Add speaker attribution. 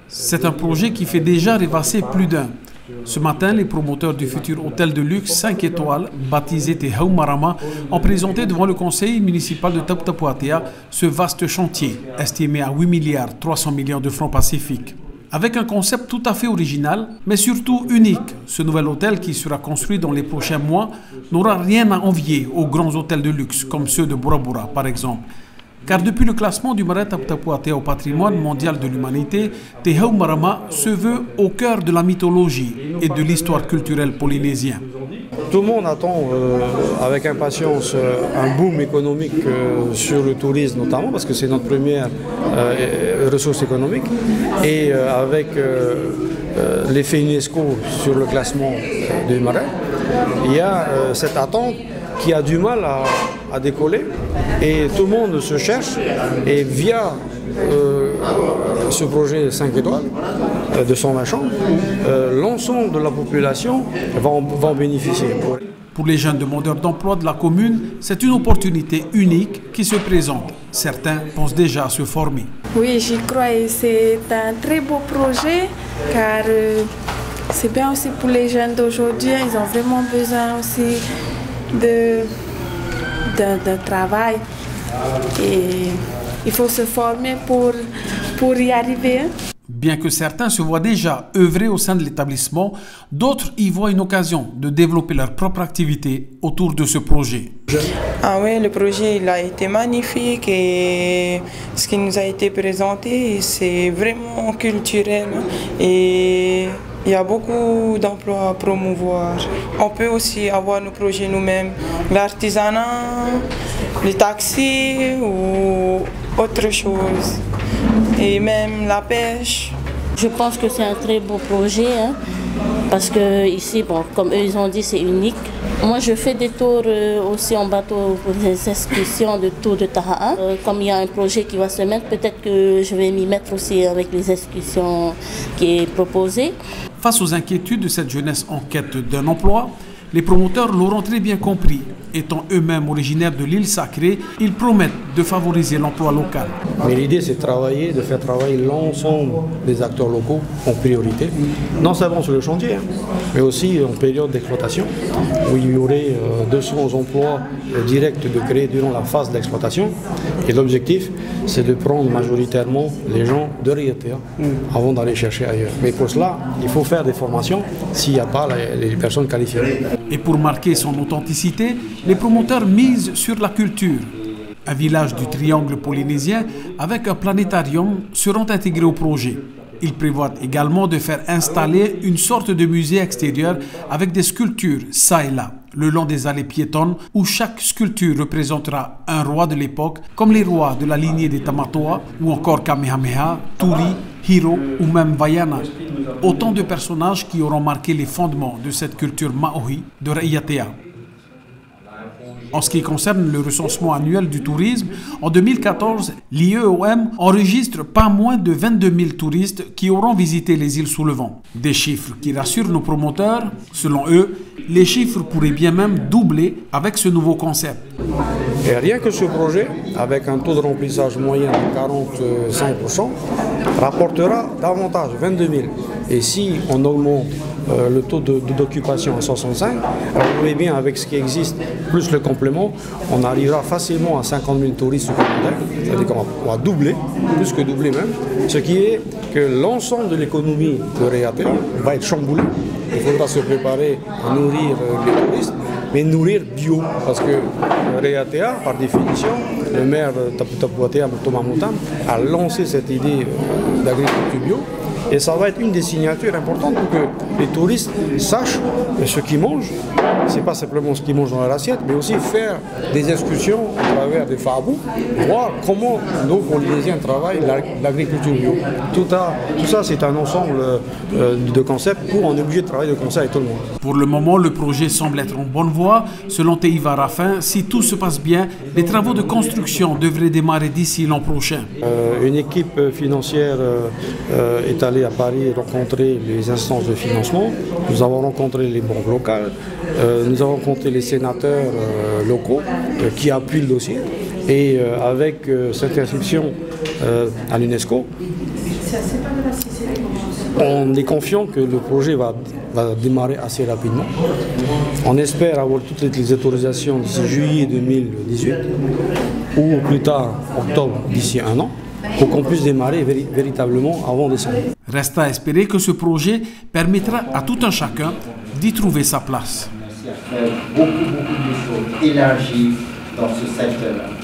Speaker 1: C'est un projet qui fait déjà rêvasser plus d'un. Ce matin, les promoteurs du futur hôtel de luxe 5 étoiles, baptisé Te Haumarama, ont présenté devant le conseil municipal de Tapu Tapu Atea ce vaste chantier, estimé à 8 milliards 300 millions de francs pacifiques. Avec un concept tout à fait original, mais surtout unique, ce nouvel hôtel qui sera construit dans les prochains mois n'aura rien à envier aux grands hôtels de luxe, comme ceux de Bora Bora par exemple. Car depuis le classement du marais Tapu Tapu Atea au patrimoine mondial de l'humanité, Te Haumarama se veut au cœur de la mythologie et de l'histoire culturelle polynésienne.
Speaker 2: Tout le monde attend avec impatience un boom économique sur le tourisme notamment, parce que c'est notre première ressource économique. Et avec l'effet UNESCO sur le classement du marais, il y a cette attente qui a du mal à décoller, et tout le monde se cherche, et via ce projet 5 étoiles de 120 chambres, l'ensemble de la population va en bénéficier.
Speaker 1: Pour les jeunes demandeurs d'emploi de la commune, c'est une opportunité unique qui se présente. Certains pensent déjà à se former.
Speaker 3: Oui, j'y crois, et c'est un très beau projet, car c'est bien aussi pour les jeunes d'aujourd'hui. Ils ont vraiment besoin aussi de travail, et il faut se former pour y arriver.
Speaker 1: Bien que certains se voient déjà œuvrer au sein de l'établissement, d'autres y voient une occasion de développer leur propre activité autour de ce projet.
Speaker 4: Ah oui, le projet il a été magnifique, et ce qui nous a été présenté, c'est vraiment culturel, et il y a beaucoup d'emplois à promouvoir. On peut aussi avoir nos projets nous-mêmes, l'artisanat, les taxis ou autre chose, et même la pêche.
Speaker 5: Je pense que c'est un très beau projet, parce que ici, bon, comme eux ils ont dit, c'est unique. Moi, je fais des tours aussi en bateau pour des excursions de tour de Taha. Comme il y a un projet qui va se mettre, peut-être que je vais m'y mettre aussi avec les excursions qui est proposées.
Speaker 1: Face aux inquiétudes de cette jeunesse en quête d'un emploi, les promoteurs l'auront très bien compris. Étant eux-mêmes originaires de l'île sacrée, ils promettent de favoriser l'emploi local.
Speaker 2: Mais l'idée, c'est de faire travailler l'ensemble des acteurs locaux en priorité, non seulement sur le chantier, mais aussi en période d'exploitation, où il y aurait 200 emplois directs de créer durant la phase d'exploitation. Et l'objectif, c'est de prendre majoritairement les gens de Raiatea avant d'aller chercher ailleurs. Mais pour cela, il faut faire des formations s'il n'y a pas les personnes qualifiées.
Speaker 1: Et pour marquer son authenticité, les promoteurs misent sur la culture. Un village du triangle polynésien avec un planétarium seront intégrés au projet. Ils prévoient également de faire installer une sorte de musée extérieur avec des sculptures ça et là, le long des allées piétonnes, où chaque sculpture représentera un roi de l'époque, comme les rois de la lignée des Tamatoa, ou encore Kamehameha, Turi, Hiro ou même Vaiana. Autant de personnages qui auront marqué les fondements de cette culture maori de Raiatea. En ce qui concerne le recensement annuel du tourisme, en 2014, l'IEOM enregistre pas moins de 22 000 touristes qui auront visité les îles sous le vent. Des chiffres qui rassurent nos promoteurs. Selon eux, les chiffres pourraient bien même doubler avec ce nouveau concept.
Speaker 2: Et rien que ce projet, avec un taux de remplissage moyen de 45%, rapportera davantage, 22 000. Et si on augmente le taux d'occupation à 65, alors vous voyez bien, avec ce qui existe, plus le complément, on arrivera facilement à 50 000 touristes supplémentaires. C'est-à-dire qu'on va doubler, plus que doubler même, ce qui est que l'ensemble de l'économie de Raiatea va être chamboulé. Il faudra se préparer à nourrir les touristes, mais nourrir bio, parce que Raiatea, par définition, le maire Tapu Tapu Atea, Thomas Motam, a lancé cette idée d'agriculture bio. Et ça va être une des signatures importantes pour que les touristes sachent ce qu'ils mangent. Ce n'est pas simplement ce qu'ils mangent dans leur assiette, mais aussi faire des excursions à travers des farbous, voir comment nos Polynésiens travaillent l'agriculture bio. Tout ça, c'est un ensemble de concepts où on est obligé de travailler de concert avec tout le monde.
Speaker 1: Pour le moment, le projet semble être en bonne voie. Selon Teiva Raffin, si tout se passe bien, les travaux de construction devraient démarrer d'ici l'an prochain.
Speaker 2: Une équipe financière est allée à Paris rencontrer les instances de financement. Nous avons rencontré les banques locales, nous avons rencontré les sénateurs locaux qui appuient le dossier. Et avec cette inscription à l'UNESCO, On est confiant que le projet va démarrer assez rapidement. On espère avoir toutes les autorisations d'ici juillet 2018 ou plus tard octobre d'ici un an pour qu'on puisse démarrer véritablement avant décembre.
Speaker 1: Reste à espérer que ce projet permettra à tout un chacun d'y trouver sa place.
Speaker 6: Beaucoup de choses élargies dans ce secteur-là.